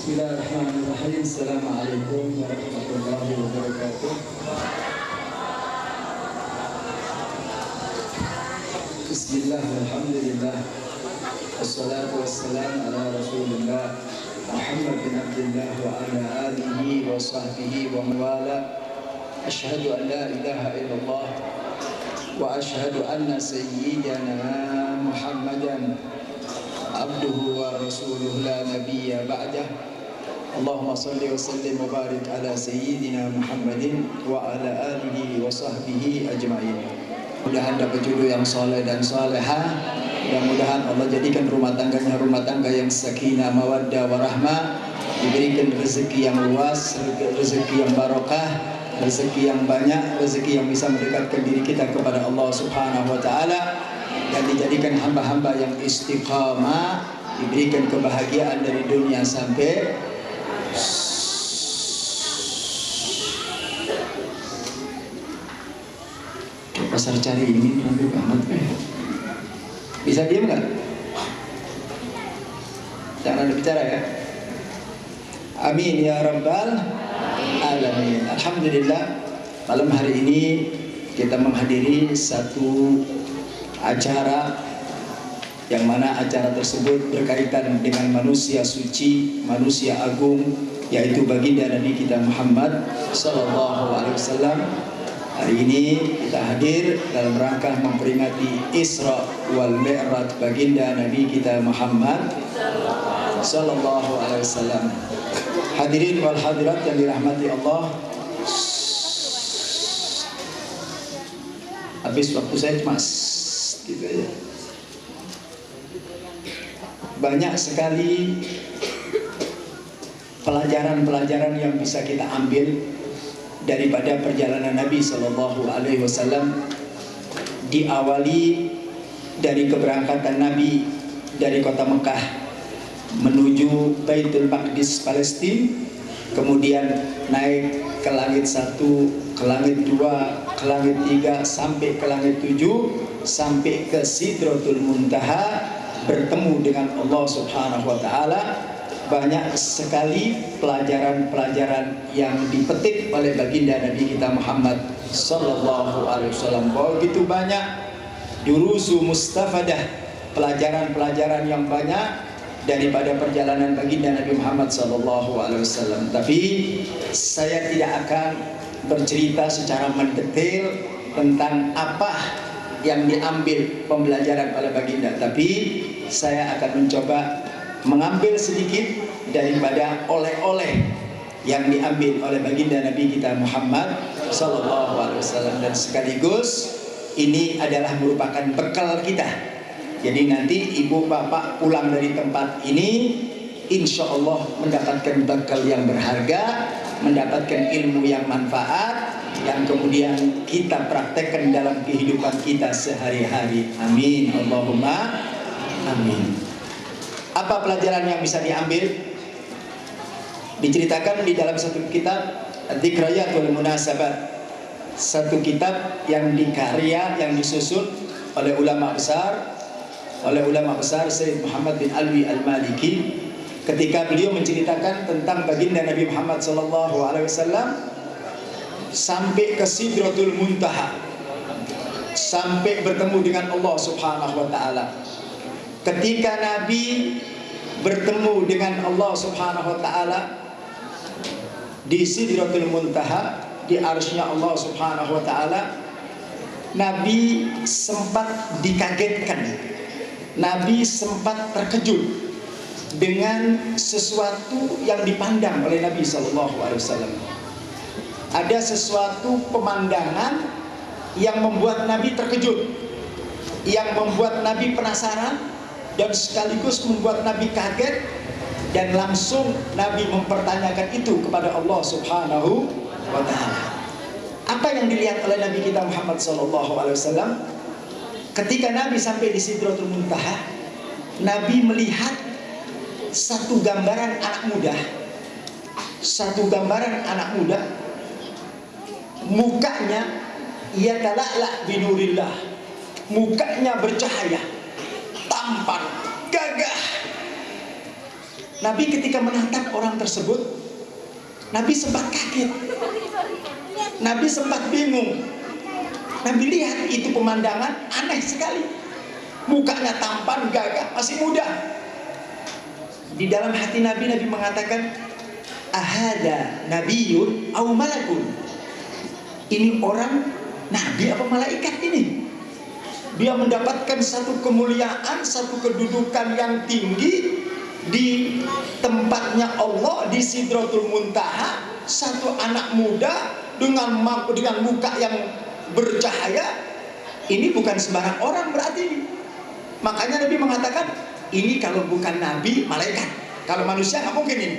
Bismillahirrahmanirrahim. Assalamualaikum warahmatullahi wabarakatuh. Bismillah, alhamdulillah, wassalatu wassalamu ala rasulillah Muhammad bin Abdullah wa ala alihi wa sahbihi wa mawala. Ashhadu an la ilaha illallah wa ashhadu anna sayyidana Muhammadan abduhu wa rasuluh la nabiyya ba'dah. Allahumma salli wa sallim wa barik ala sayyidina Muhammadin wa ala alihi wa sahbihi ajma'in. Mudah-mudahan dapat jodoh yang soleh dan solehah. Mudah-mudahan Allah jadikan rumah tangganya rumah tangga yang sakinah, mawaddah, warahmah. Diberikan rezeki yang luas, rezeki yang barokah, rezeki yang banyak, rezeki yang bisa mendekatkan diri kita kepada Allah Subhanahu wa taala, dan dijadikan hamba-hamba yang istiqamah, diberikan kebahagiaan dari dunia sampai pasar cari ini nanti banget. Bisa diam nggak? Jangan ada bicara ya. Amin ya rabbal alamin. Alhamdulillah, malam hari ini kita menghadiri satu acara yang mana acara tersebut berkaitan dengan manusia suci, manusia agung, yaitu baginda Nabi kita Muhammad sallallahu alaihi wasallam. Hari ini kita hadir dalam rangka memperingati Isra wal Mi'raj baginda Nabi kita Muhammad sallallahu alaihi wasallam. Hadirin wal hadirat yang dirahmati Allah. Habis waktu saya cuma gitu aja. Banyak sekali pelajaran-pelajaran yang bisa kita ambil daripada perjalanan Nabi Sallallahu Alaihi Wasallam. Diawali dari keberangkatan Nabi dari kota Mekah menuju Baitul Maqdis Palestina, kemudian naik ke langit 1, ke langit 2, ke langit 3, sampai ke langit 7, sampai ke Sidratul Muntaha, bertemu dengan Allah Subhanahu wa taala. Banyak sekali pelajaran-pelajaran yang dipetik oleh baginda Nabi kita Muhammad sallallahu alaihi wasallam. Begitu banyak durusu mustafadah, pelajaran-pelajaran yang banyak daripada perjalanan baginda Nabi Muhammad sallallahu alaihi wasallam. Tapi saya tidak akan bercerita secara mendetail tentang apa yang diambil pembelajaran oleh baginda, tapi saya akan mencoba mengambil sedikit daripada oleh-oleh yang diambil oleh baginda Nabi kita Muhammad sallallahu alaihi wasallam, dan sekaligus ini adalah merupakan bekal kita. Jadi nanti ibu bapak pulang dari tempat ini insya Allah mendapatkan bekal yang berharga, mendapatkan ilmu yang manfaat, yang kemudian kita praktekkan dalam kehidupan kita sehari-hari. Amin Allahumma amin. Apa pelajaran yang bisa diambil? Diceritakan di dalam satu kitab Dzikrayat wal Munasabat, satu kitab yang dikarya, yang disusun oleh ulama besar Sayyid Muhammad bin Alwi al-Maliki, ketika beliau menceritakan tentang baginda Nabi Muhammad sallallahu alaihi wasallam sampai ke Sidratul Muntaha, sampai bertemu dengan Allah Subhanahu wa taala. Ketika Nabi bertemu dengan Allah Subhanahu wa taala di Sidratul Muntaha, di arsy-Nya Allah Subhanahu wa taala, Nabi sempat dikagetkan. Nabi sempat terkejut dengan sesuatu yang dipandang oleh Nabi sallallahu alaihi wasallam. Ada sesuatu pemandangan yang membuat Nabi terkejut, yang membuat Nabi penasaran, dan sekaligus membuat Nabi kaget, dan langsung Nabi mempertanyakan itu kepada Allah Subhanahu wa taala. Apa yang dilihat oleh Nabi kita Muhammad sallallahu alaihi wasallam? Ketika Nabi sampai di Sidratul Muntaha, Nabi melihat satu gambaran anak muda. Satu gambaran anak muda, mukanya yatala'la binurillah, mukanya bercahaya, tampan, gagah. Nabi ketika menatap orang tersebut, Nabi sempat kaget, Nabi sempat bingung. Nabi lihat itu pemandangan aneh sekali. Mukanya tampan, gagah, masih muda. Di dalam hati Nabi, Nabi mengatakan, ahada nabiyun aw malakun. Ini orang nabi apa malaikat ini? Dia mendapatkan satu kemuliaan, satu kedudukan yang tinggi di tempatnya Allah, di Sidratul Muntaha. Satu anak muda dengan muka yang bercahaya. Ini bukan sembarang orang berarti ini. Makanya Nabi mengatakan, ini kalau bukan nabi, malaikat. Kalau manusia nggak mungkin ini.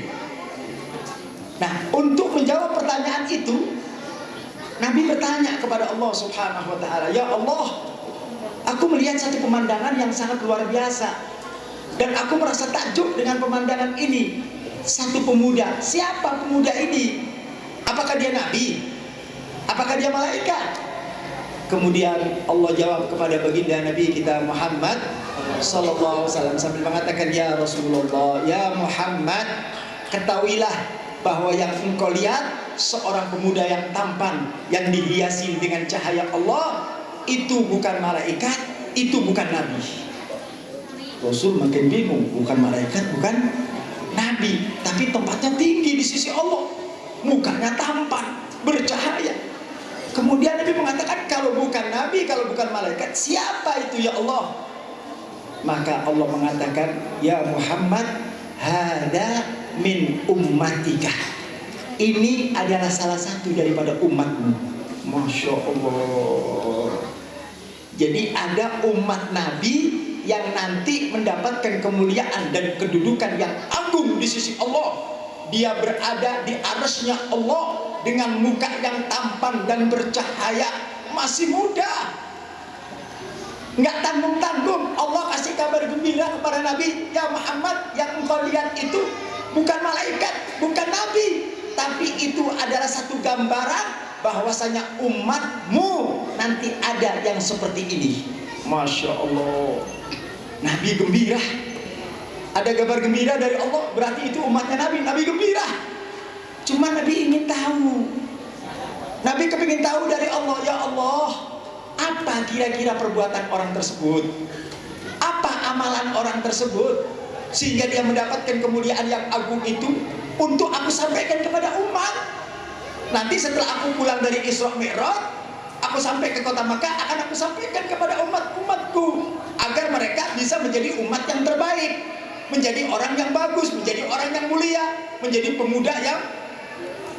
Nah, untuk menjawab pertanyaan itu, Nabi bertanya kepada Allah Subhanahu wa ta'ala, ya Allah, aku melihat satu pemandangan yang sangat luar biasa, dan aku merasa takjub dengan pemandangan ini. Satu pemuda, siapa pemuda ini? Apakah dia nabi? Apakah dia malaikat? Kemudian Allah jawab kepada baginda Nabi kita Muhammad sallallahu alaihi wasallam sambil mengatakan, ya Rasulullah, ya Muhammad, ketahuilah bahwa yang engkau lihat seorang pemuda yang tampan, yang dihiasi dengan cahaya Allah, itu bukan malaikat, itu bukan nabi. Rasul makin bingung, bukan malaikat, bukan nabi, tapi tempatnya tinggi di sisi Allah, mukanya tampan, bercahaya. Kemudian Nabi mengatakan, kalau bukan nabi, kalau bukan malaikat, siapa itu ya Allah? Maka Allah mengatakan, ya Muhammad, hada min ummatika. Ini adalah salah satu daripada umatmu. Masya Allah. Jadi ada umat Nabi yang nanti mendapatkan kemuliaan dan kedudukan yang agung di sisi Allah. Dia berada di arsy-Nya Allah dengan muka yang tampan dan bercahaya, masih muda, nggak tanggung-tanggung. Allah kasih kabar gembira kepada Nabi, ya Muhammad, yang engkau lihat itu bukan malaikat, bukan nabi, tapi itu adalah satu gambaran bahwasanya umatmu nanti ada yang seperti ini. Masya Allah. Nabi gembira. Ada kabar gembira dari Allah, berarti itu umatnya Nabi. Nabi gembira. Cuma Nabi ingin tahu. Nabi kepingin tahu dari Allah, ya Allah, apa kira-kira perbuatan orang tersebut? Apa amalan orang tersebut? Sehingga dia mendapatkan kemuliaan yang agung itu untuk aku sampaikan kepada umat. Nanti setelah aku pulang dari Isra Mi'raj, aku sampai ke kota Makkah, akan aku sampaikan kepada umat-umatku agar mereka bisa menjadi umat yang terbaik, menjadi orang yang bagus, menjadi orang yang mulia, menjadi pemuda yang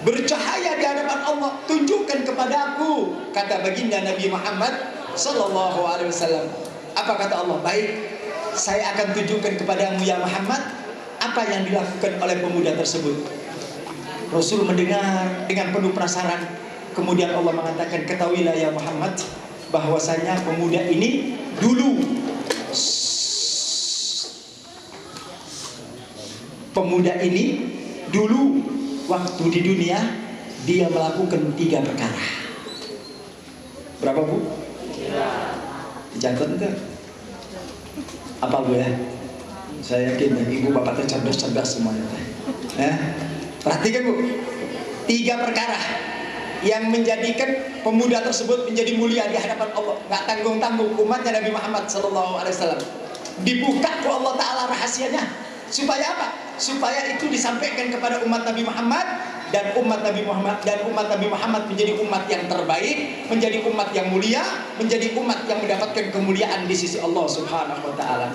bercahaya di hadapan Allah. Tunjukkan kepadaku, kata baginda Nabi Muhammad sallallahu alaihi wasallam. Apa kata Allah? Baik, saya akan tunjukkan kepadamu ya Muhammad apa yang dilakukan oleh pemuda tersebut. Rasul mendengar dengan penuh penasaran. Kemudian Allah mengatakan, ketahuilah ya Muhammad, bahwasanya pemuda ini dulu, waktu di dunia dia melakukan 3 perkara. Berapa Bu? Dicatat itu? Apa Bu ya? Saya yakin ibu bapak cerdas semuanya. Perhatikan Bu, 3 perkara yang menjadikan pemuda tersebut menjadi mulia di hadapan Allah. Gak tanggung-tanggung umatnya Nabi Muhammad SAW. Dibuka ke Allah Ta'ala rahasianya. Supaya apa? Supaya itu disampaikan kepada umat Nabi Muhammad, dan umat Nabi Muhammad menjadi umat yang terbaik, menjadi umat yang mulia, menjadi umat yang mendapatkan kemuliaan di sisi Allah Subhanahu wa ta'ala.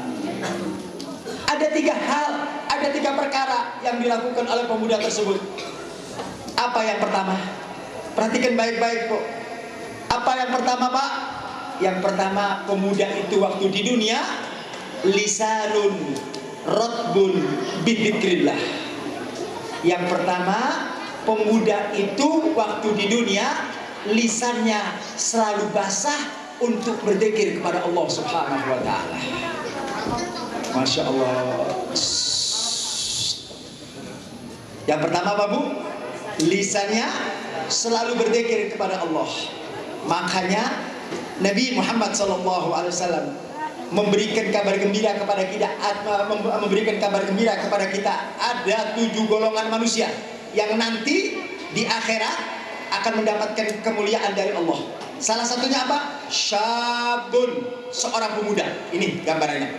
Ada 3 hal, ada 3 perkara yang dilakukan oleh pemuda tersebut. Apa yang pertama? Perhatikan baik-baik Bu. Apa yang pertama Pak? Yang pertama, pemuda itu waktu di dunia lisanun rotbun bidzikrillah. Yang pertama, pemuda itu waktu di dunia lisannya selalu basah untuk berzikir kepada Allah Subhanahu wa ta'ala. Masya Allah. Yang pertama apa Bu? Lisannya selalu berzikir kepada Allah. Makanya Nabi Muhammad SAW memberikan kabar gembira kepada kita, memberikan kabar gembira kepada kita, ada 7 golongan manusia yang nanti di akhirat akan mendapatkan kemuliaan dari Allah. Salah satunya apa? Syabun, seorang pemuda. Ini gambarannya.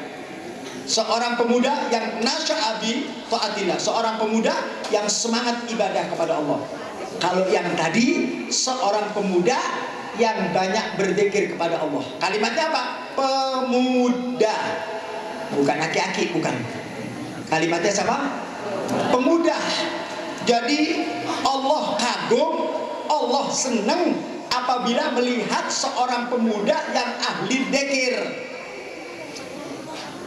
Seorang pemuda yang nasya'abi ta'atillah, seorang pemuda yang semangat ibadah kepada Allah. Kalau yang tadi seorang pemuda yang banyak berzikir kepada Allah. Kalimatnya apa? Pemuda, bukan aki-aki, bukan. Kalimatnya sama? Pemuda. Jadi Allah kagum, Allah senang apabila melihat seorang pemuda yang ahli dzikir.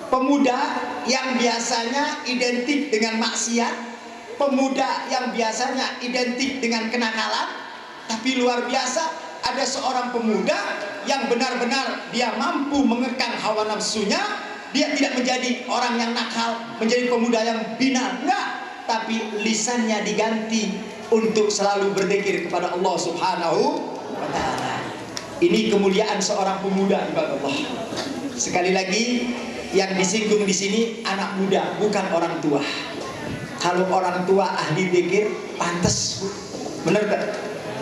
Pemuda yang biasanya identik dengan maksiat, pemuda yang biasanya identik dengan kenakalan, tapi luar biasa ada seorang pemuda yang benar-benar dia mampu mengekang hawa nafsunya. Dia tidak menjadi orang yang nakal, menjadi pemuda yang bina, enggak, tapi lisannya diganti untuk selalu berzikir kepada Allah Subhanahu wa ta'ala. Ini kemuliaan seorang pemuda, Allah. Sekali lagi, yang disinggung di sini anak muda, bukan orang tua. Kalau orang tua ahli dzikir, pantas, benar tak?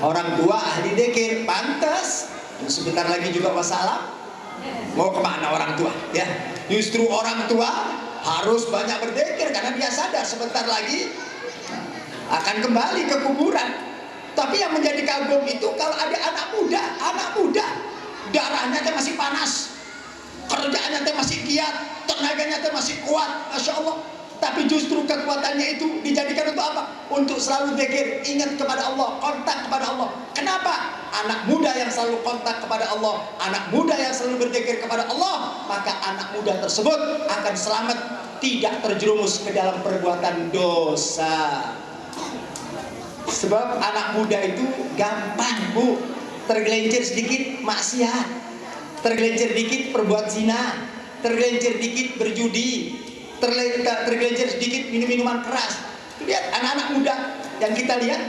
Orang tua ahli dzikir, pantas. Sebentar lagi juga wassalam. Mau kemana orang tua? Ya, justru orang tua harus banyak berzikir karena dia sadar sebentar lagi akan kembali ke kuburan. Tapi yang menjadi kagum itu kalau ada anak muda, darahnya masih panas, kerjaannya masih giat, tenaganya masih kuat, masya Allah. Tapi justru kekuatannya itu dijadikan untuk apa? Untuk selalu zikir, ingat kepada Allah, kontak kepada Allah. Kenapa? Anak muda yang selalu kontak kepada Allah, anak muda yang selalu berzikir kepada Allah, maka anak muda tersebut akan selamat, tidak terjerumus ke dalam perbuatan dosa. Sebab anak muda itu gampang, Bu, tergelincir sedikit maksiat, tergelincir dikit perbuat zina, tergelincir dikit berjudi, tergelincir sedikit minum-minuman keras. Lihat anak-anak muda yang kita lihat,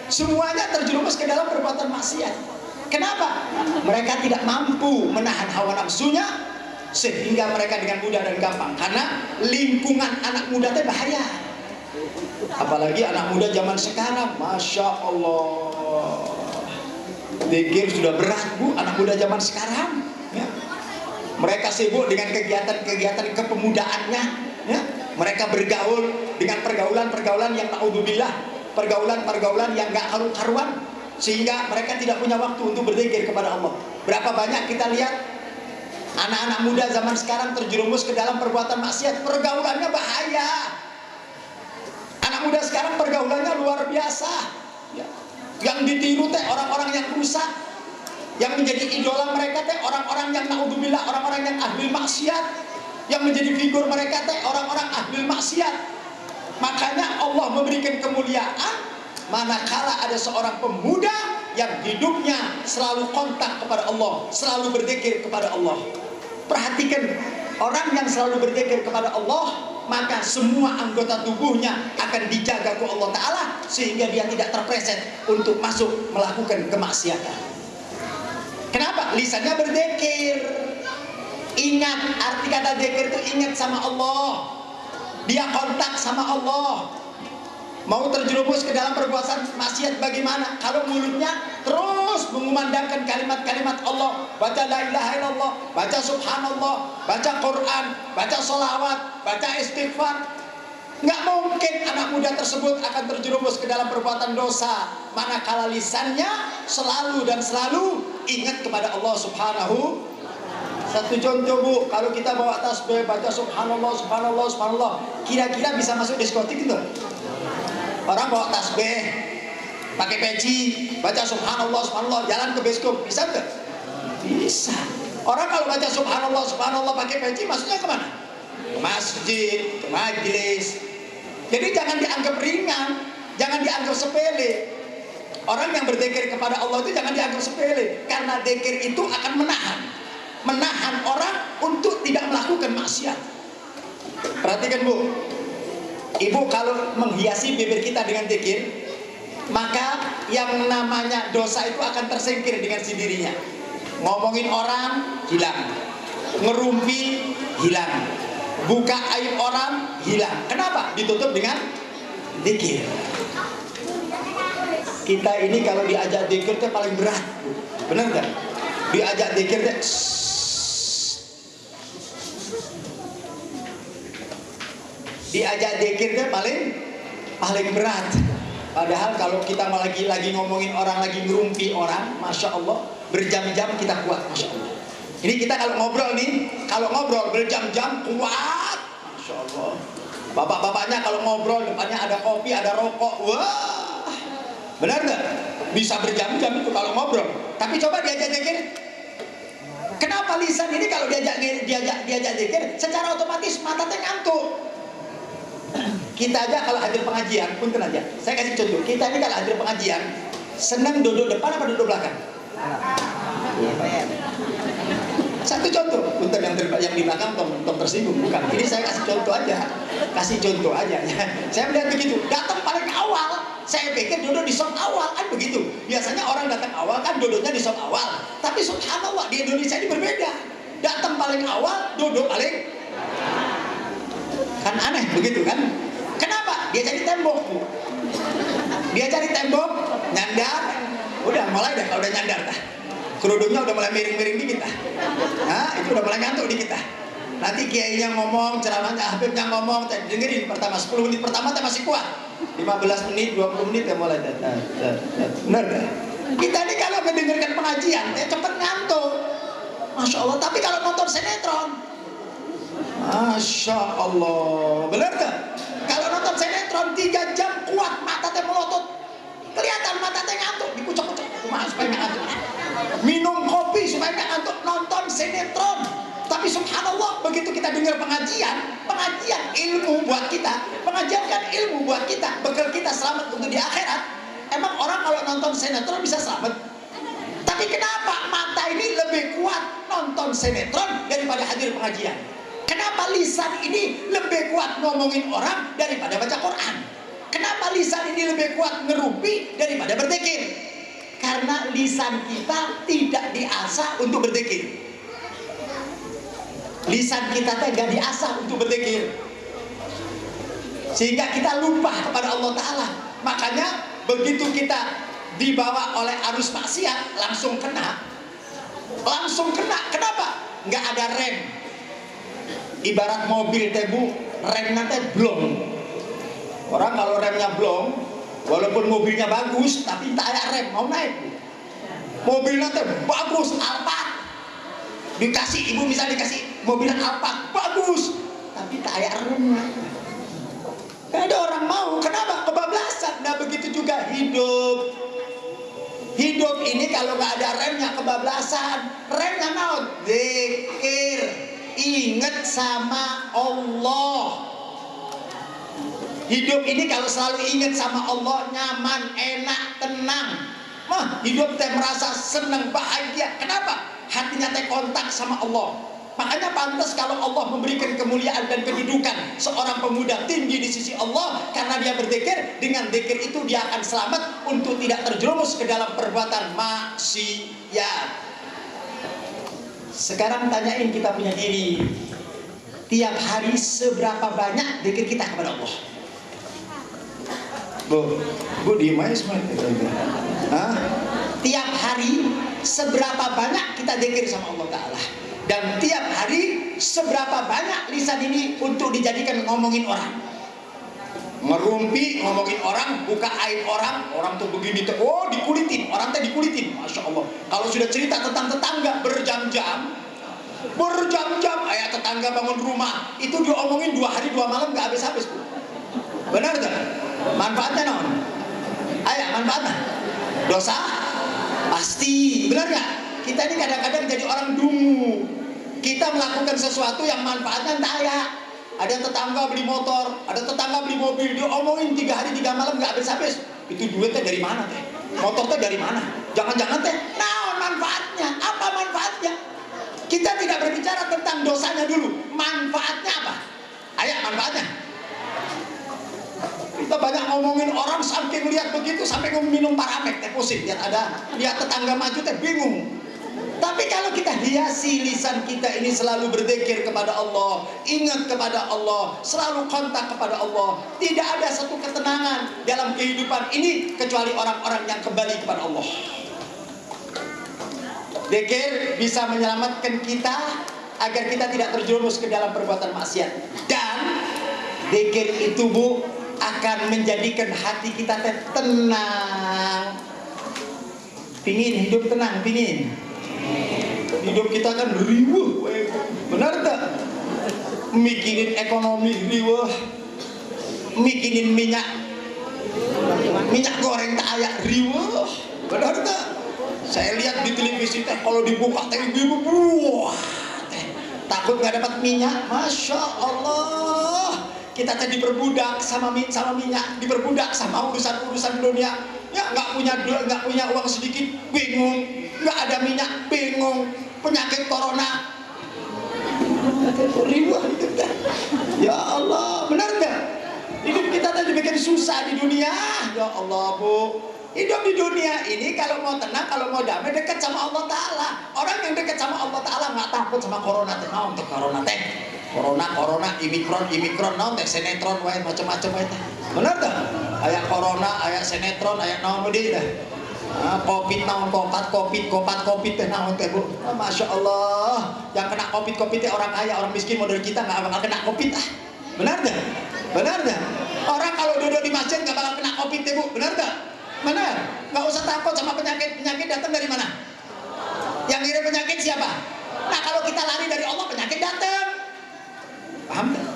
semuanya terjerumus ke dalam perbuatan maksiat. Kenapa? Mereka tidak mampu menahan hawa nafsunya, sehingga mereka dengan mudah dan gampang. Karena lingkungan anak muda itu bahaya. Apalagi anak muda zaman sekarang, masya Allah, zikir sudah berat, Bu, anak muda zaman sekarang. Ya. Mereka sibuk dengan kegiatan-kegiatan kepemudaannya. Ya. Mereka bergaul dengan pergaulan-pergaulan yang naudzubillah, pergaulan-pergaulan yang gak karu-karuan, sehingga mereka tidak punya waktu untuk berzikir kepada Allah. Berapa banyak kita lihat anak-anak muda zaman sekarang terjerumus ke dalam perbuatan maksiat, pergaulannya bahaya. Anak muda sekarang pergaulannya luar biasa. Ya. Yang ditiru orang-orang yang rusak, yang menjadi idola mereka orang-orang yang naudzubillah, orang-orang yang ahli maksiat, yang menjadi figur mereka orang-orang ahli maksiat. Makanya Allah memberikan kemuliaan manakala ada seorang pemuda yang hidupnya selalu kontak kepada Allah, selalu berzikir kepada Allah. Perhatikan, orang yang selalu berzikir kepada Allah, maka semua anggota tubuhnya akan dijaga oleh Allah Ta'ala, sehingga dia tidak terpreset untuk masuk melakukan kemaksiatan. Kenapa? Lisannya berzikir. Ingat, arti kata zikir itu ingat sama Allah. Dia kontak sama Allah. Mau terjerumus ke dalam perbuatan maksiat bagaimana? Kalau mulutnya terus mengumandangkan kalimat-kalimat Allah, baca la ilaha illallah, baca subhanallah, baca Quran, baca sholawat, baca istighfar, nggak mungkin anak muda tersebut akan terjerumus ke dalam perbuatan dosa. Manakala lisannya selalu dan selalu ingat kepada Allah Subhanahu. Satu contoh, Bu, kalau kita bawa tasbih, baca subhanallah, subhanallah, subhanallah, kira-kira bisa masuk diskotik gitu? Orang bawa tasbih, pakai peci, baca subhanallah, subhanallah, jalan ke bioskop, bisa nggak? Bisa. Orang kalau baca subhanallah, subhanallah pakai peci, maksudnya kemana? Ke masjid, ke majelis. Jadi jangan dianggap ringan, jangan dianggap sepele. Orang yang berzikir kepada Allah itu jangan dianggap sepele, karena zikir itu akan menahan orang untuk tidak melakukan maksiat. Perhatikan, Bu, Ibu, kalau menghiasi bibir kita dengan zikir, maka yang namanya dosa itu akan tersingkir dengan sendirinya. Ngomongin orang hilang, ngerumpi hilang, buka aib orang hilang. Kenapa? Ditutup dengan zikir. Kita ini kalau diajak zikir itu paling berat, benar nggak? Diajak zikir itu paling berat. Padahal kalau kita lagi ngomongin orang, lagi ngerumpi orang, masya Allah, berjam-jam kita kuat, masya Allah. Ini kita kalau ngobrol berjam-jam kuat, masya Allah. Bapak-bapaknya kalau ngobrol depannya ada kopi, ada rokok, wah, benar nggak? Bisa berjam-jam itu kalau ngobrol. Tapi coba diajak zikir. Kenapa lisan ini kalau diajak zikir, secara otomatis mata teh ngantuk. Kita aja kalau hadir pengajian, punten aja. Saya kasih contoh. Kita ini kalau hadir pengajian, senang duduk depan apa duduk belakang? Satu contoh, punten yang di belakang tom tersinggung, bukan. Ini saya kasih contoh aja. Saya melihat begitu. Datang paling awal, saya pikir duduk di sop awal, kan begitu. Biasanya orang datang awal kan duduknya di sop awal. Tapi subhanallah di Indonesia ini berbeda. Datang paling awal, duduk paling, kan aneh begitu kan? Kenapa? Dia cari tembok, Bu. Dia cari tembok, nyandar. Udah mulai dah kalau udah nyandar dah. Kerudungnya udah mulai miring-miring dikit dah. Nah, itu udah mulai ngantuk dikit dah. Nanti kiainya ngomong, ceramahnya, habibnya ngomong, dengerin pertama 10 menit pertama masih kuat. 15 menit, 20 menit ya mulai dah. Benar dah. Kita ini kalau mendengarkan pengajian, cepet ngantuk. Masya Allah. Tapi kalau nonton sinetron, masya Allah, benar gak? Kalau nonton sinetron 3 jam kuat, mata teh melotot, kelihatan mata teh ngantuk, dikucek-kucek supaya nggak ngantuk. Minum kopi supaya nggak ngantuk, nonton sinetron. Tapi subhanallah, begitu kita dengar pengajian ilmu buat kita, pengajian kan ilmu buat kita, bekal kita selamat untuk di akhirat. Emang orang kalau nonton sinetron bisa selamat? Tapi kenapa mata ini lebih kuat nonton sinetron daripada hadir pengajian? Kenapa lisan ini lebih kuat ngomongin orang daripada baca Quran? Kenapa lisan ini lebih kuat ngerumpi daripada berzikir? Karena lisan kita tidak diasah untuk berzikir. Lisan kita tidak diasah untuk berzikir, sehingga kita lupa kepada Allah Ta'ala. Makanya begitu kita dibawa oleh arus maksiat langsung kena. Kenapa? Nggak ada rem. Ibarat mobil tebu, remnya teh blong. Orang kalau remnya blong, walaupun mobilnya bagus, tapi tak ada rem, mau naik. Mobilnya teh bagus, Alphard. Ibu bisa dikasih mobilan Alphard, bagus, tapi tak ada remnya. Gak ada orang mau, kenapa? Kebablasan. Nah begitu juga hidup. Hidup ini kalau gak ada remnya kebablasan. Remnya naon? Zikir. Ingat sama Allah. Hidup ini kalau selalu ingat sama Allah, nyaman, enak, tenang. Hidup teh merasa senang, bahagia. Kenapa? Hatinya teh kontak sama Allah. Makanya pantas kalau Allah memberikan kemuliaan dan kedudukan seorang pemuda tinggi di sisi Allah, karena dia berzikir. Dengan zikir itu dia akan selamat untuk tidak terjerumus ke dalam perbuatan maksiat. Sekarang tanyain kita punya diri, tiap hari seberapa banyak zikir kita kepada Allah? Bu diem aja semua. Tiap hari seberapa banyak kita zikir sama Allah Ta'ala? Dan tiap hari seberapa banyak lisan ini untuk dijadikan ngomongin orang? Ngerumpi, ngomongin orang, buka aib orang. Orang tuh begini tuh, oh dikulitin, orang tuh dikulitin, masya Allah. Kalau sudah cerita tentang tetangga berjam-jam, ayah tetangga bangun rumah, itu diomongin 2 hari 2 malam gak habis-habis, Bu. Benar gak? Manfaatnya non? Ayah, manfaatnya dosa? Pasti, benar gak? Kita ini kadang-kadang jadi orang dungu. Kita melakukan sesuatu yang manfaatnya entah ayah. Ada tetangga beli motor, ada tetangga beli mobil, dia omongin 3 hari 3 malam gak habis-habis. Itu duitnya dari mana teh? Motornya dari mana? Jangan-jangan teh, nah manfaatnya, apa manfaatnya? Kita tidak berbicara tentang dosanya dulu. Manfaatnya apa? Ayah, manfaatnya. Kita banyak ngomongin orang sampai melihat begitu, sampai minum paramek teh pusing. Lihat tetangga maju teh bingung. Tapi kalau kita hiasi lisan kita ini selalu berzikir kepada Allah, ingat kepada Allah, selalu kontak kepada Allah, tidak ada satu ketenangan dalam kehidupan ini kecuali orang-orang yang kembali kepada Allah. Zikir bisa menyelamatkan kita agar kita tidak terjerumus ke dalam perbuatan maksiat. Dan zikir itu Bu akan menjadikan hati kita tenang. Pingin hidup tenang, pingin. Hidup kita kan riweuh, benar tak? Mikirin ekonomi riweuh, mikirin minyak goreng tak ayak riweuh, benar tak? Saya lihat di televisi teh kalau dibuka teh wah, takut nggak dapat minyak, masya Allah. Kita tadi diperbudak sama minyak, diperbudak sama urusan dunia. Ya nggak punya uang sedikit, bingung. Nggak ada minyak, bingung. Penyakit corona, ribuan. Ya Allah, benar nggak? Hidup kita tadi bikin susah di dunia. Ya Allah Bu, hidup di dunia ini kalau mau tenang, kalau mau damai, dekat sama Allah Ta'ala. Orang yang dekat sama Allah Ta'ala nggak takut sama corona. Nah, untuk corona teh, corona, imikron, nah, teh sinetron, macam-macam itu. Benar tak? Ayat corona, ayat sinetron, ayat naon di dah. Covid naon covid teh naon teh Bu. Masya Allah, yang kena covid teh orang kaya, orang miskin model kita nggak bakal kena covid ah. Benar tak? Benar tak? Orang kalau duduk di masjid nggak bakal kena covid teh Bu. Benar tak? Benar. Nggak usah takut sama penyakit datang dari mana? Yang ngirim penyakit siapa? Nah kalau kita lari dari Allah, penyakit datang. Paham tak?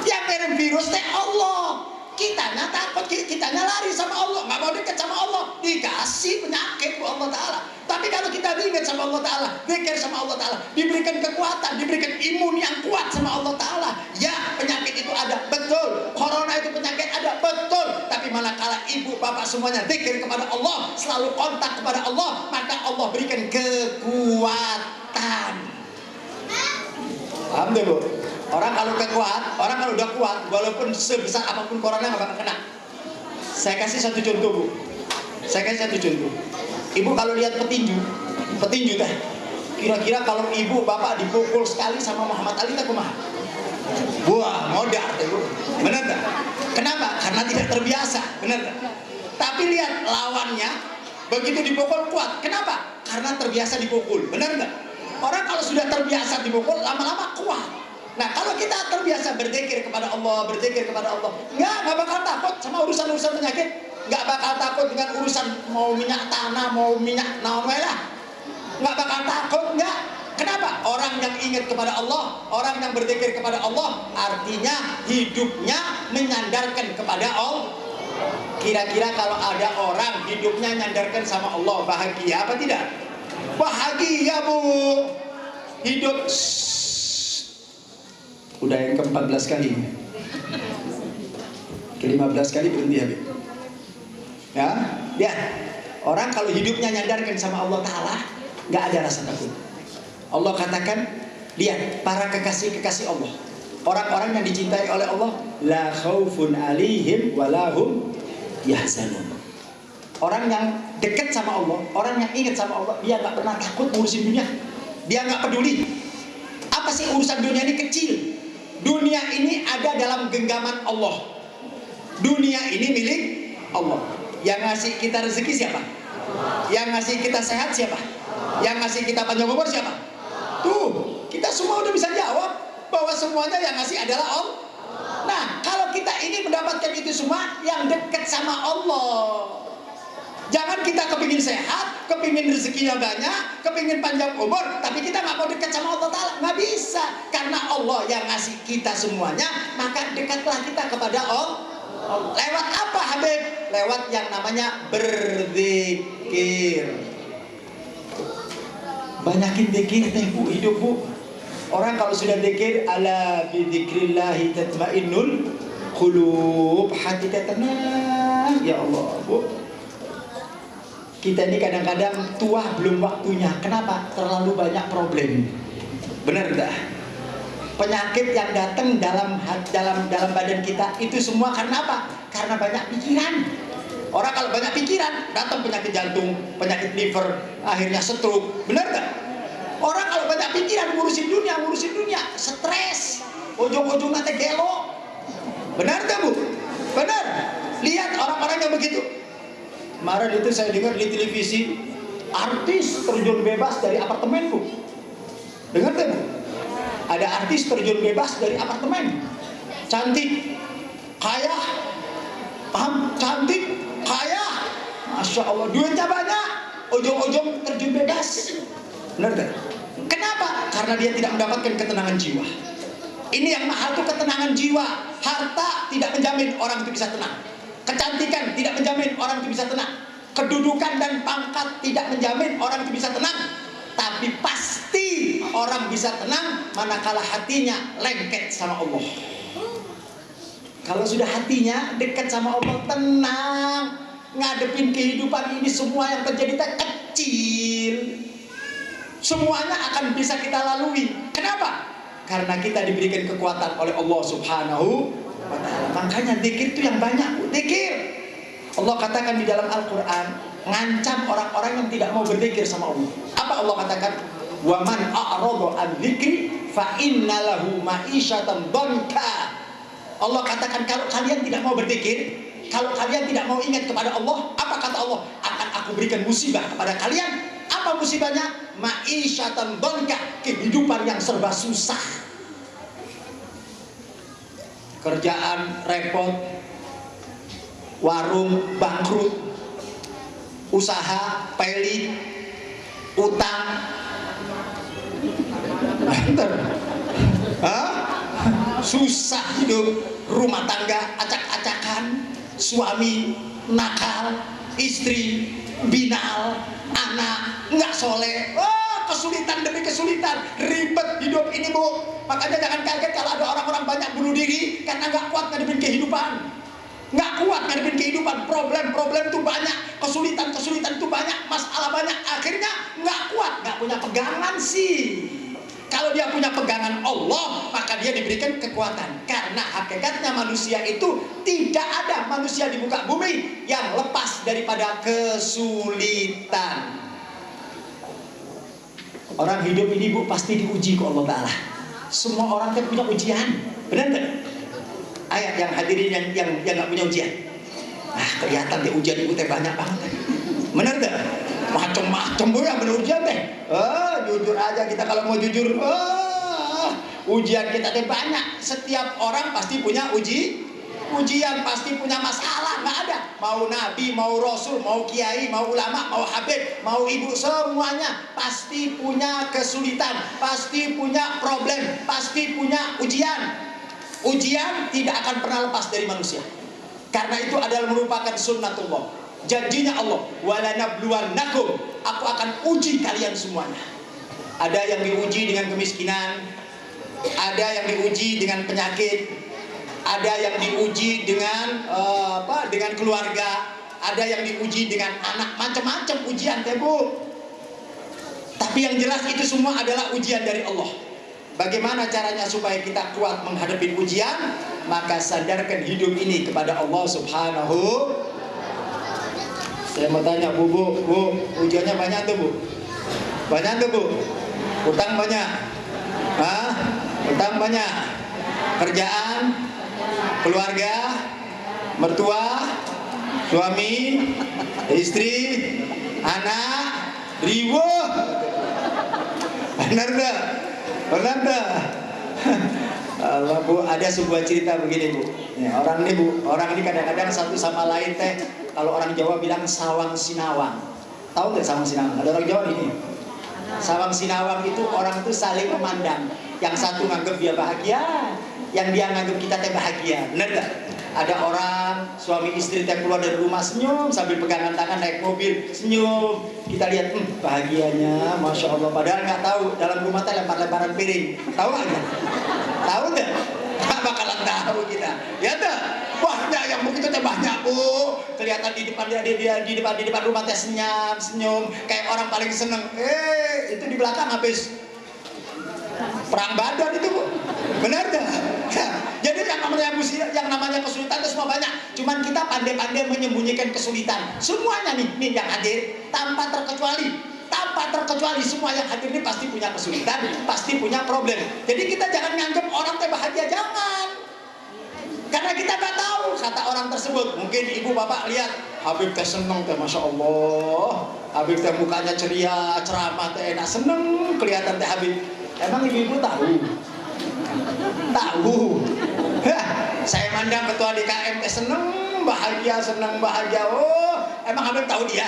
Yang ngirim virus teh Allah. Kitanya takut, kitanya lari sama Allah, nggak mau dekat sama Allah, dikasih penyakit bu Allah Ta'ala. Tapi kalau kita ingat sama Allah Ta'ala, zikir sama Allah Ta'ala, diberikan kekuatan, diberikan imun yang kuat sama Allah Ta'ala. Ya, penyakit itu ada, betul. Corona itu penyakit ada, betul. Tapi manakala ibu bapak semuanya zikir kepada Allah, selalu kontak kepada Allah, maka Allah berikan kekuatan. Paham deh Bu? Orang kalau udah kuat, walaupun sebesar apapun corona nggak bakal kena. Saya kasih satu contoh Bu. Ibu kalau lihat petinju teh, kira-kira kalau ibu bapak dipukul sekali sama Muhammad Ali tak kumaha? Wah, modar teh Bu. Benar tak? Kenapa? Karena tidak terbiasa. Benar tak? Tapi lihat lawannya begitu dipukul kuat. Kenapa? Karena terbiasa dipukul. Benar nggak? Orang kalau sudah terbiasa dipukul, lama-lama kuat. Nah kalau kita terbiasa berzikir kepada Allah, nggak bakal takut sama urusan penyakit, nggak bakal takut dengan urusan mau minyak tanah, mau minyak naon lah, nggak bakal takut, nggak. Kenapa? Orang yang ingat kepada Allah, orang yang berzikir kepada Allah, artinya hidupnya menyandarkan kepada Allah. Kira-kira kalau ada orang hidupnya nyandarkan sama Allah, bahagia apa tidak? Bahagia Bu. Hidup udah yang ke-14 kali, ke-15 kali berhenti habis. Ya, lihat orang kalau hidupnya nyandarkan sama Allah Ta'ala, nggak ada rasa takut. Allah katakan, lihat para kekasih Allah, orang-orang yang dicintai oleh Allah, la khaufun alaihim walahum yahzanun. Orang yang dekat sama Allah, orang yang ingat sama Allah, dia nggak pernah takut ngurusin dunia, dia nggak peduli. Apa sih urusan dunia ini kecil? Dunia ini ada dalam genggaman Allah. Dunia ini milik Allah. Yang ngasih kita rezeki siapa? Yang ngasih kita sehat siapa? Yang ngasih kita panjang umur siapa? Tuh, kita semua udah bisa jawab bahwa semuanya yang ngasih adalah Allah. Nah, kalau kita ini mendapatkan itu semua yang dekat sama Allah. Jangan kita kepingin sehat, kepingin rezekinya banyak, kepingin panjang umur, tapi kita nggak mau dekat sama Allah Ta'ala. Nggak bisa, karena Allah yang ngasih kita semuanya, maka dekatlah kita kepada Allah. Lewat apa Habib? Lewat yang namanya berzikir. Banyakin zikir teh Bu, hidup Bu. Orang kalau sudah zikir, ala bidzikrillahi tatmainnul qulub, hati tenang. Ya Allah Bu. Kita ini kadang-kadang tua belum waktunya. Kenapa? Terlalu banyak problem. Benar enggak? Penyakit yang datang dalam badan kita itu semua karena apa? Karena banyak pikiran. Orang kalau banyak pikiran, datang penyakit jantung, penyakit liver, akhirnya stroke. Benar gak? Orang kalau banyak pikiran, ngurusin dunia, stres, ujung-ujung nanti gelo. Benar gak, Bu? Benar. Lihat orang-orang yang begitu. Kemarin itu saya dengar di televisi, artis terjun bebas dari apartemen, Bu. Dengar gak, Bu? Ada artis terjun bebas dari apartemen. Cantik, kaya, paham? Cantik, kaya, Masya Allah, duitnya banyak, ujung-ujung terjun bebas. Benar gak? Kenapa? Karena dia tidak mendapatkan ketenangan jiwa. Ini yang mahal tuh ketenangan jiwa. Harta tidak menjamin orang itu bisa tenang. Kecantikan tidak menjamin orang itu bisa tenang. Kedudukan dan pangkat tidak menjamin orang itu bisa tenang. Tapi pasti orang bisa tenang manakala hatinya lengket sama Allah. Kalau sudah hatinya dekat sama Allah, tenang, ngadepin kehidupan ini semua yang terjadi kecil. Semuanya akan bisa kita lalui. Kenapa? Karena kita diberikan kekuatan oleh Allah Subhanahu wa ta'ala. Makanya zikir itu yang banyak. Zikir. Allah katakan di dalam Al-Quran, ngancam orang-orang yang tidak mau berzikir sama Allah. Apa Allah katakan? Wa man a'rada an dzikri fa inna lahu ma'isyatan dhanka. Allah katakan kalau kalian tidak mau berzikir, kalau kalian tidak mau ingat kepada Allah, apa kata Allah? Akan aku berikan musibah kepada kalian. Apa musibahnya? Ma'isyatan dhanka, kehidupan yang serba susah. Kerjaan repot, warung bangkrut, usaha pelit, utang. Susah hidup, rumah tangga acak-acakan, suami nakal, istri binal, anak nggak soleh. Kesulitan demi kesulitan, ribet hidup ini, Bu. Makanya jangan kaget kalau ada orang-orang banyak bunuh diri karena nggak kuat ngadepin kehidupan. Nggak kuat ngadepin kehidupan, problem-problem itu banyak, kesulitan-kesulitan itu banyak, masalah banyak, akhirnya nggak kuat, nggak punya pegangan sih. Kalau dia punya pegangan Allah, maka dia diberikan kekuatan. Karena hakikatnya manusia itu tidak ada manusia di muka bumi yang lepas daripada kesulitan. Orang hidup ini, Bu, pasti diuji ke Allah Ta'ala. Semua orang kan punya ujian, benar nggak? Ayat yang hadirin yang nggak punya ujian. Kelihatan deh ujian ibu teh banyak banget. Benar nggak? Macam-macam, Bu, ya benar ujian teh. Jujur aja kita kalau mau jujur, ujian kita teh banyak. Setiap orang pasti punya ujian, pasti punya masalah. Nggak ada. Mau nabi, mau rasul, mau kiai, mau ulama, mau habib, mau ibu, semuanya pasti punya kesulitan, pasti punya problem, pasti punya ujian. Ujian tidak akan pernah lepas dari manusia. Karena itu adalah merupakan sunnatullah. Janjinya Allah, walanabluwannakum, aku akan uji kalian semuanya. Ada yang diuji dengan kemiskinan, ada yang diuji dengan penyakit, ada yang diuji dengan dengan keluarga, ada yang diuji dengan anak, macam-macam ujian, Bu. Tapi yang jelas itu semua adalah ujian dari Allah. Bagaimana caranya supaya kita kuat menghadapi ujian? Maka sandarkan hidup ini kepada Allah Subhanahu. Saya mau tanya, Bu, ujiannya banyak tuh, Bu. Banyak tuh, Bu. Utang banyak. Utang banyak. Kerjaan, keluarga, mertua, suami, istri, anak, riweuh. Benar enggak? Benar enggak? Allah, Bu, ada sebuah cerita begini, Bu. Ya, orang ini kadang-kadang satu sama lain teh, kalau orang Jawa bilang sawang sinawang. Tahu nggak sawang sinawang? Ada orang Jawa ini. Sawang sinawang itu orang itu saling memandang. Yang satu nganggap dia bahagia, yang dia nganggap kita teh bahagia. Benar nggak? Ada orang suami istri teh keluar dari rumah senyum sambil pegangan tangan naik mobil senyum. Kita lihat bahagianya, Masya Allah. Padahal nggak tahu dalam rumah teh lempar-lemparan piring. Tahu nggak? Tahu nggak? Nggak bakalan tahu kita. Ya tuh, banyak yang begitu teh banyak, Bu. Kelihatan di depan rumah teh senyum, kayak orang paling seneng. Itu di belakang habis perang badan itu, Bu. Benar nggak? Jadi yang yang namanya kesulitan itu semua banyak. Cuman kita pandai-pandai menyembunyikan kesulitan. Semuanya nih yang hadir tanpa terkecuali semua yang hadir ini pasti punya kesulitan, pasti punya problem. Jadi kita jangan nganggap orang teh bahagia, jangan. Karena kita nggak tahu kata orang tersebut. Mungkin ibu bapak lihat Habib teh seneng teh, masya Allah. Habib teh mukanya ceria, ceramah teh enak, seneng kelihatan teh Habib. Emang ibu-ibu tahu? Tahu. Saya mandang ketua DKM teh seneng bahagia. Oh, emang Habib tahu dia?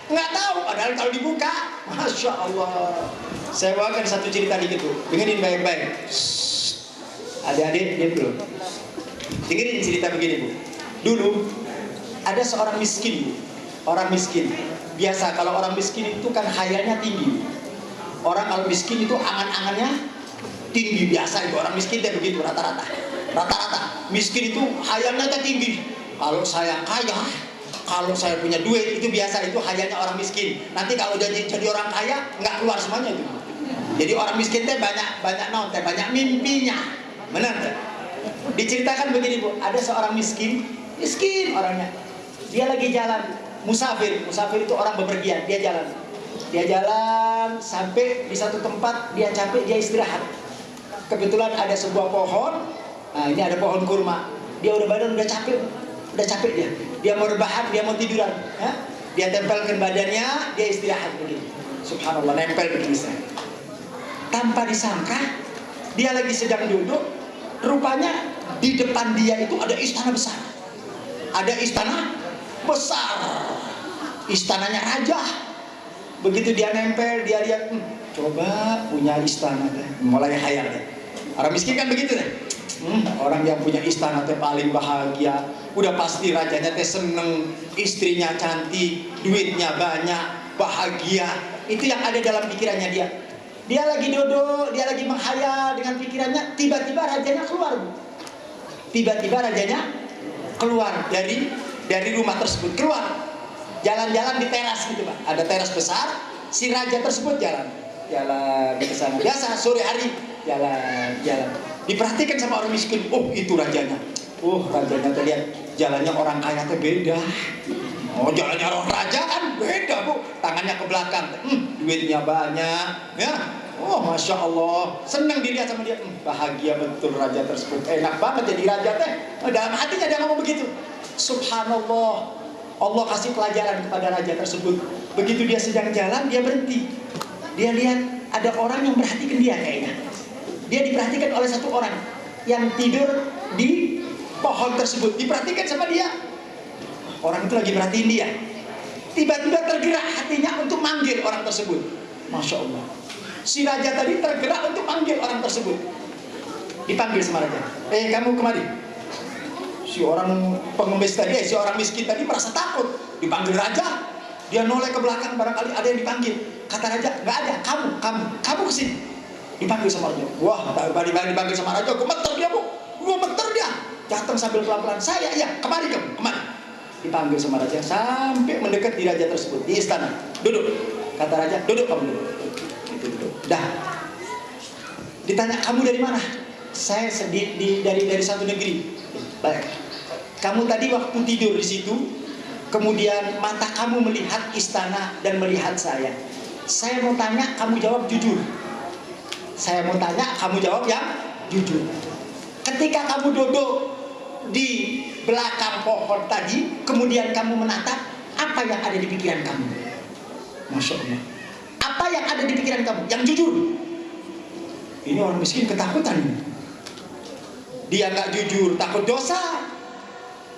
Nggak tahu. Padahal kalau dibuka, masya Allah. Saya bawakan satu cerita dikit bu. Dengerin baik-baik. Adik-adik diam dulu. Dengerin cerita begini bu. Dulu ada seorang miskin bu. Orang miskin. Biasa kalau orang miskin itu kan khayalnya tinggi. Orang kalau miskin itu angan-angannya tinggi. Biasa itu orang miskin dia begitu rata-rata. Miskin itu khayalnya tinggi. Kalau saya kaya, kalau saya punya duit, itu biasa, itu khayalnya orang miskin. Nanti kalau jadi orang kaya nggak keluar semuanya itu. Jadi orang miskin teh banyak mimpinya. Benar teh? Diceritakan begini bu, ada seorang miskin orangnya, dia lagi jalan, musafir itu orang bepergian, dia jalan sampai di satu tempat, dia capek, dia istirahat. Kebetulan ada sebuah pohon, nah ini ada pohon kurma, dia udah capek dia mau rebahan, dia mau tiduran, ya? Dia tempelkan badannya, dia istirahat begini. Subhanallah, nempel begini. Tanpa disangka, dia lagi sedang duduk, rupanya di depan dia itu ada istana besar, istananya raja. Begitu dia nempel, dia lihat, coba punya istana deh. Mulai khayal deh. Orang miskin kan begitu deh. Orang yang punya istana teh paling bahagia. Udah pasti rajanya teh seneng, istrinya cantik, duitnya banyak, bahagia. Itu yang ada dalam pikirannya dia. Dia lagi duduk, dia lagi menghayal dengan pikirannya. Tiba-tiba rajanya keluar bu. Keluar dari rumah tersebut, keluar jalan-jalan di teras gitu pak. Ada teras besar, si raja tersebut jalan ke sana. Biasa sore hari jalan. Diperhatikan sama orang miskin. Oh itu rajanya. Rajanya terlihat jalannya orang kaya teh beda. Jalannya orang raja kan beda bu. Tangannya ke belakang, duitnya banyak, ya. Masya Allah, senang dilihat sama dia. Bahagia betul raja tersebut. Enak banget jadi raja teh. Dalam hatinya dia ngomong begitu. Subhanallah, Allah kasih pelajaran kepada raja tersebut. Begitu dia sedang jalan, dia berhenti. Dia lihat ada orang yang perhatikan dia kayaknya. Dia diperhatikan oleh satu orang yang tidur di pohon tersebut. Diperhatikan sama dia. Orang itu lagi perhatiin dia. Tiba-tiba tergerak hatinya untuk manggil orang tersebut. Masya Allah. Si raja tadi tergerak untuk manggil orang tersebut. Dipanggil sama raja. Kamu kemari. Si orang pengemis tadi, si orang miskin tadi merasa takut. Dipanggil raja. Dia noleh ke belakang, barangkali ada yang dipanggil. Kata raja, nggak ada. Kamu kesini. Dipanggil sama raja. Wah, dipanggil sama raja. Gemeter dia bu. Gemeter dia. Datang sambil pelan-pelan. Saya, ya, kemari kamu, kemari. Dipanggil sama raja sampai mendekat di raja tersebut di istana. Duduk. Kata raja, duduk kamu duduk. Duduk. Dah. Ditanya, kamu dari mana? Saya dari satu negeri. Baik. Kamu tadi waktu tidur di situ, kemudian mata kamu melihat istana dan melihat saya. Saya mau tanya, kamu jawab jujur. Saya mau tanya, kamu jawab yang jujur. Ketika kamu duduk di belakang pohon tadi, kemudian kamu menatap, apa yang ada di pikiran kamu? Masya Allah. Apa yang ada di pikiran kamu? Yang jujur. Ini orang miskin ketakutan. Dia nggak jujur, takut dosa.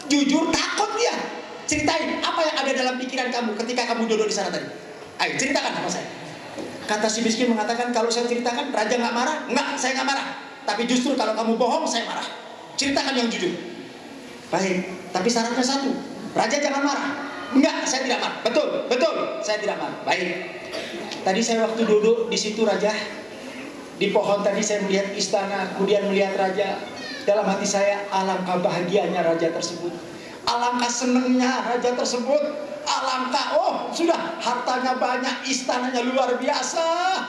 Jujur, takut dia. Ceritain apa yang ada dalam pikiran kamu ketika kamu duduk di sana tadi. Ayo ceritakan sama saya. Kata si miskin mengatakan, kalau saya ceritakan, raja nggak marah? Nggak, saya nggak marah. Tapi justru kalau kamu bohong, saya marah. Ceritakan yang jujur. Baik, tapi syaratnya satu, raja jangan marah. Enggak, saya tidak marah. Betul, saya tidak marah. Baik. Tadi saya waktu duduk di situ raja, di pohon tadi saya melihat istana, kemudian melihat raja. Dalam hati saya, alangkah bahagianya raja tersebut. Alangkah senangnya raja tersebut. Alangkah, sudah, hartanya banyak, istananya luar biasa.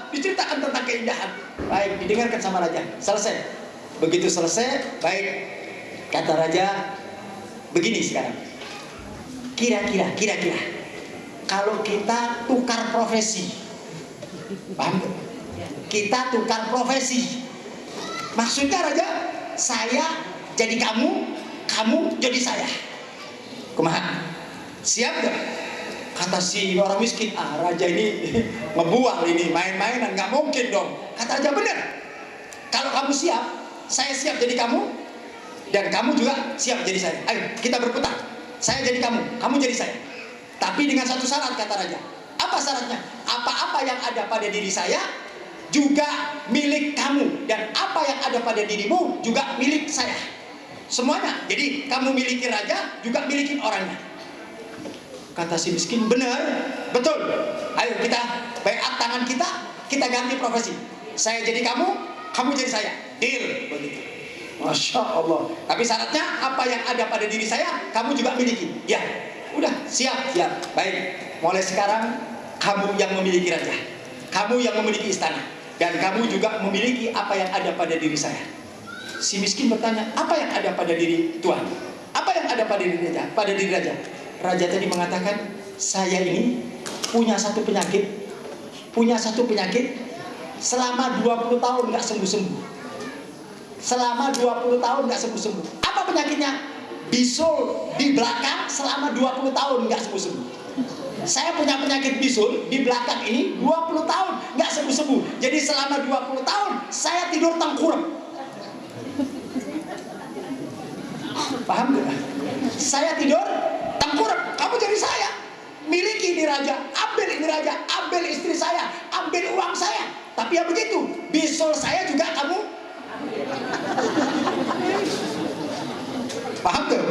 Diceritakan tentang keindahan. Baik, didengarkan sama raja. Selesai. Begitu selesai, baik. Kata raja, begini sekarang. Kira-kira kalau kita tukar profesi, paham? Kita tukar profesi. Maksudnya raja, saya jadi kamu, kamu jadi saya. Kumaha? Siap gak? Kata si orang miskin, raja ini ngebuang ini, main-mainan, nggak mungkin dong. Kata raja, bener. Kalau kamu siap, saya siap jadi kamu, dan kamu juga siap jadi saya. Ayo kita berputar. Saya jadi kamu, kamu jadi saya. Tapi dengan satu syarat, kata raja. Apa syaratnya? Apa-apa yang ada pada diri saya juga milik kamu, dan apa yang ada pada dirimu juga milik saya. Semuanya. Jadi kamu miliki raja, juga miliki orangnya. Kata si miskin, benar, betul. Ayo kita baiat tangan kita ganti profesi. Saya jadi kamu, kamu jadi saya. Deal. Begitu. Masya Allah. Tapi syaratnya apa yang ada pada diri saya, kamu juga miliki. Ya, udah siap. Baik. Mulai sekarang kamu yang memiliki raja, kamu yang memiliki istana, dan kamu juga memiliki apa yang ada pada diri saya. Si miskin bertanya, apa yang ada pada diri Tuhan? Apa yang ada pada diri raja? Pada diri raja. Raja tadi mengatakan, saya ini punya satu penyakit selama 20 tahun nggak sembuh-sembuh. Selama 20 tahun nggak sembuh-sembuh. Apa penyakitnya? Bisul di belakang selama 20 tahun nggak sembuh-sembuh. Saya punya penyakit bisul di belakang ini 20 tahun nggak sembuh-sembuh. Jadi selama 20 tahun saya tidur tengkurap. Paham gak? Saya tidur tengkurap. Kamu jadi saya. Miliki ini raja, ambil ini raja, ambil istri saya, ambil uang saya. Tapi ya begitu, bisul saya juga kamu. Paham gak?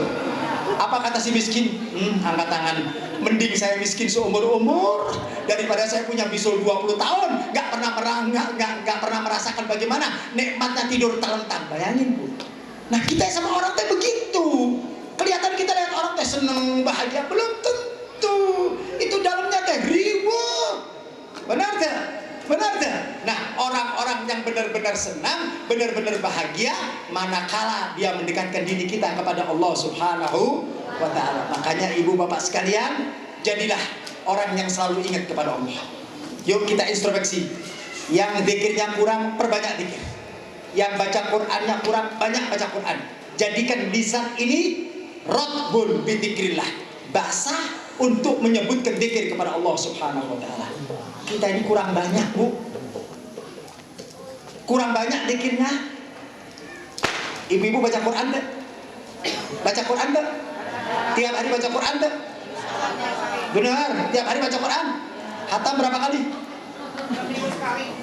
Apa kata si miskin? Angkat tangan. Mending saya miskin seumur-umur daripada saya punya bisul 20 tahun nggak pernah merasakan bagaimana nikmatnya tidur terlentang. Bayangin, Bu. Nah, kita sama orang teh begitu. Kelihatan kita lihat orang teh seneng, bahagia, belum tentu. Itu dalamnya teh riweuh. Benar gak? Nah, orang-orang yang benar-benar senang, benar-benar bahagia, manakala dia mendekatkan diri kita kepada Allah Subhanahu wa ta'ala. Makanya ibu bapak sekalian, jadilah orang yang selalu ingat kepada Allah. Yuk kita introspeksi. Yang zikirnya kurang, perbanyak zikir. Yang baca Qur'annya kurang, banyak baca Qur'an. Jadikan lisan ini rotbun bidzikrillah, basah untuk menyebutkan zikir kepada Allah Subhanahu wa ta'ala. Kita ini kurang banyak, Bu. Kurang banyak zikirnya. Ibu-ibu baca Quran enggak? Baca Quran enggak? Tiap hari baca Quran enggak? Benar, tiap hari baca Quran. Hatam berapa kali?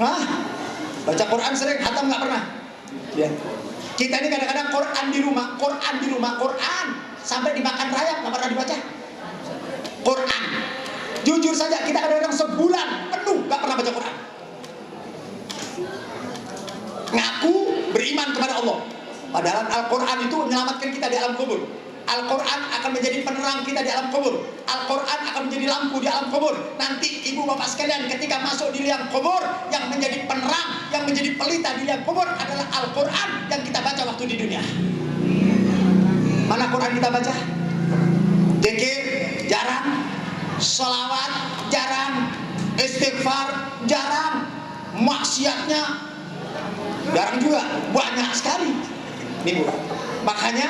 Hah? Baca Quran sering, hatam nggak pernah. Ya. Kita ini kadang-kadang Quran di rumah, Quran sampai dimakan rayap nggak pernah dibaca. Quran. Jujur saja, kita kadang-kadang sebulan penuh nggak pernah baca Quran. Ngaku beriman kepada Allah, padahal Al-Quran itu menyelamatkan kita di alam kubur. Al-Quran akan menjadi penerang kita di alam kubur. Al-Quran akan menjadi lampu di alam kubur. Nanti ibu bapak sekalian ketika masuk di liang kubur, yang menjadi penerang, yang menjadi pelita di liang kubur adalah Al-Quran yang kita baca waktu di dunia. Mana Quran kita baca? Zikir jarang, sholawat jarang, istighfar jarang, maksiatnya jarang juga, banyak sekali. Nih, Bu. Makanya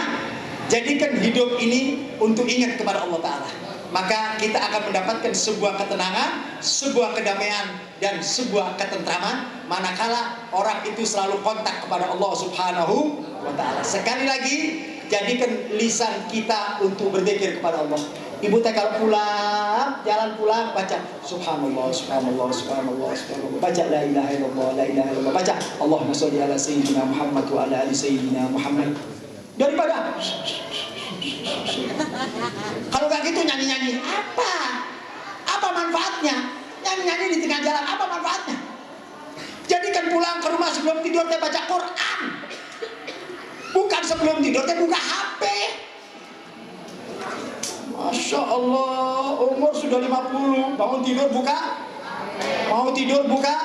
jadikan hidup ini untuk ingat kepada Allah Ta'ala. Maka kita akan mendapatkan sebuah ketenangan, sebuah kedamaian, dan sebuah ketentraman manakala orang itu selalu kontak kepada Allah Subhanahu wa ta'ala. Sekali lagi, jadikan lisan kita untuk berzikir kepada Allah. Ibu teh kalau pulang, jalan pulang, baca Subhanallah, Subhanallah, Subhanallah, Subhanallah. Baca la ilaha illallah, la ilaha illallah. Baca Allahumma sholli ala sayyidina Muhammad wa ala ali sayyidina Muhammad. Daripada kalau gak gitu nyanyi-nyanyi, apa manfaatnya? Nyanyi-nyanyi di tengah jalan, apa manfaatnya? Jadikan pulang ke rumah sebelum tidur teh baca Quran. Bukan sebelum tidur teh buka HP. Masya Allah, umur sudah 50, bangun tidur buka, mau tidur buka,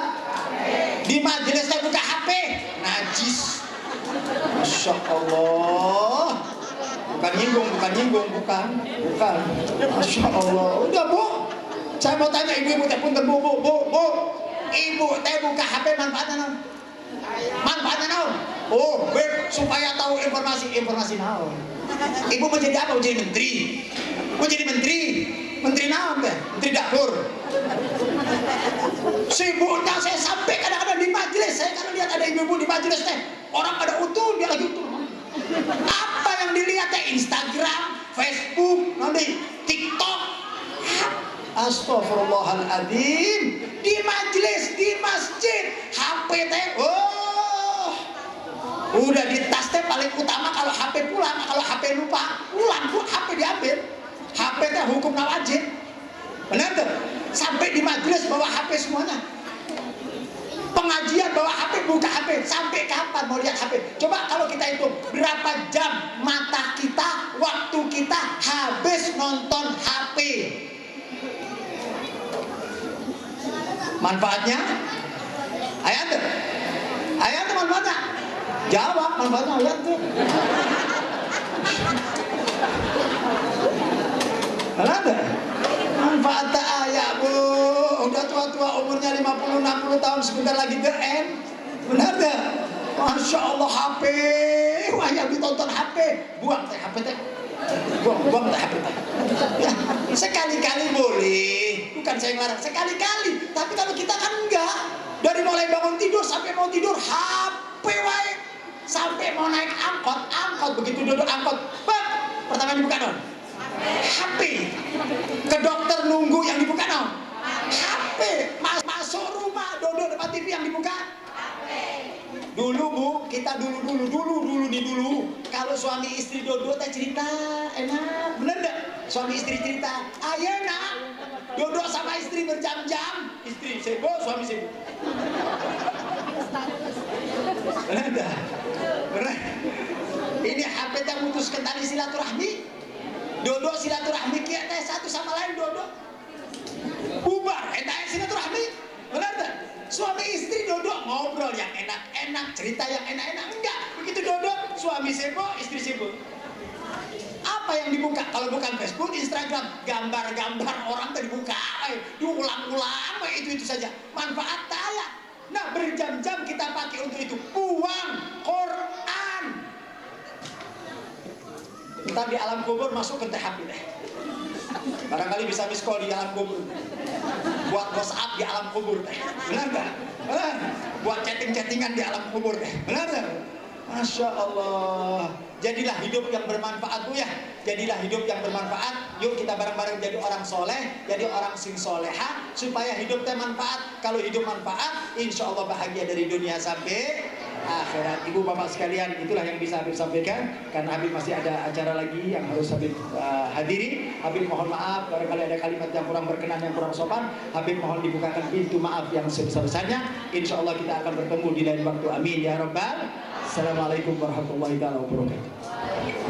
di majelis teh buka HP, najis. Masya Allah. bukan nyinggung, bukan. Masya Allah. Udah Bu, saya mau tanya ibu-ibu teh punten Bu. Ibu teh buka HP manfaatnya naon? Manfaatnya naon? Oh, web supaya tahu informasi naon. Ibu mau jadi apa? Mau jadi menteri. Menteri naon teh? Menteri dapur. Sibuknya saya sampai kadang-kadang di majelis, saya kalau lihat ada ibu-ibu di majelis teh, orang pada utuh, dia lagi utuh. Apa yang dilihat teh? Instagram, Facebook, nanti TikTok. Astagfirullahaladzim. Di majelis, di masjid, HP teh, udah di tas teh paling utama kalau HP pulang, kalau HP lupa, pulang HP diambil. HP teh hukumna wajib. Benar tuh? Sampai di majelis bawa HP semuanya. Pengajian bawa HP, buka HP. Sampai kapan mau lihat HP? Coba kalau kita hitung berapa jam mata kita, waktu kita habis nonton HP. Manfaatnya? Ayat tuh. Ayat tuh manfaatnya. Jawab manfaatnya ayat tuh. Ada manfaat ayat Bu. Udah tua-tua umurnya 50-60 tahun, sebentar lagi the end. Benar gak? Masya Allah HP. Wah yang ditonton HP. Buang teh HP teh. Buang teh HP teh. Ya, sekali-kali boleh. Bukan saya ngelarang, sekali-kali. Tapi kalau kita kan enggak. Dari mulai bangun tidur sampai mau tidur HP wae. Sampai mau naik angkot begitu duduk angkot. Bang, pertama dibuka dong. HP. Ke dokter nunggu yang dibuka dong. HP. Masuk rumah duduk depan TV yang dibuka. HP. Dulu Bu, kita dulu. Kalau suami istri duduk teh cerita enak, bener enggak? Suami istri cerita, ayeuna duduk sama istri berjam-jam, istri sibuk, suami sibuk. Bener enggak? Bener. Ini HP teh mutuskan tali silaturahmi. Dodok silaturahmi kia teh satu sama lain dodok bubar eta silaturahmi. Benar tak? Suami istri dodok ngobrol yang enak-enak, cerita yang enak-enak. Enggak, begitu dodok suami sibuk, istri sibuk. Apa yang dibuka? Kalau bukan Facebook, Instagram, gambar-gambar orang tadi dibuka, diulang-ulang, itu saja. Manfaat tayang. Nah, berjam-jam kita pakai untuk itu. Buang Quran. Ntar di alam kubur masuk ke HP deh. Barangkali bisa miss call di alam kubur. Buat WhatsApp di alam kubur deh. Benar gak? Buat chatting-chattingan di alam kubur deh. Benar gak? Masya Allah. Jadilah hidup yang bermanfaat Bu ya. Jadilah hidup yang bermanfaat. Yuk kita bareng-bareng jadi orang soleh, jadi orang sing soleha, supaya hidup teh manfaat. Kalau hidup manfaat, insya Allah bahagia dari dunia sampai akhirat. Ibu bapak sekalian, itulah yang bisa Habib sampaikan. Karena Habib masih ada acara lagi yang harus Habib hadiri. Habib mohon maaf barangkali ada kalimat yang kurang berkenan, yang kurang sopan. Habib mohon dibukakan pintu maaf yang sebesar-besarnya. Insya Allah kita akan bertemu di lain waktu. Amin ya Rabbal. Assalamualaikum warahmatullahi wabarakatuh.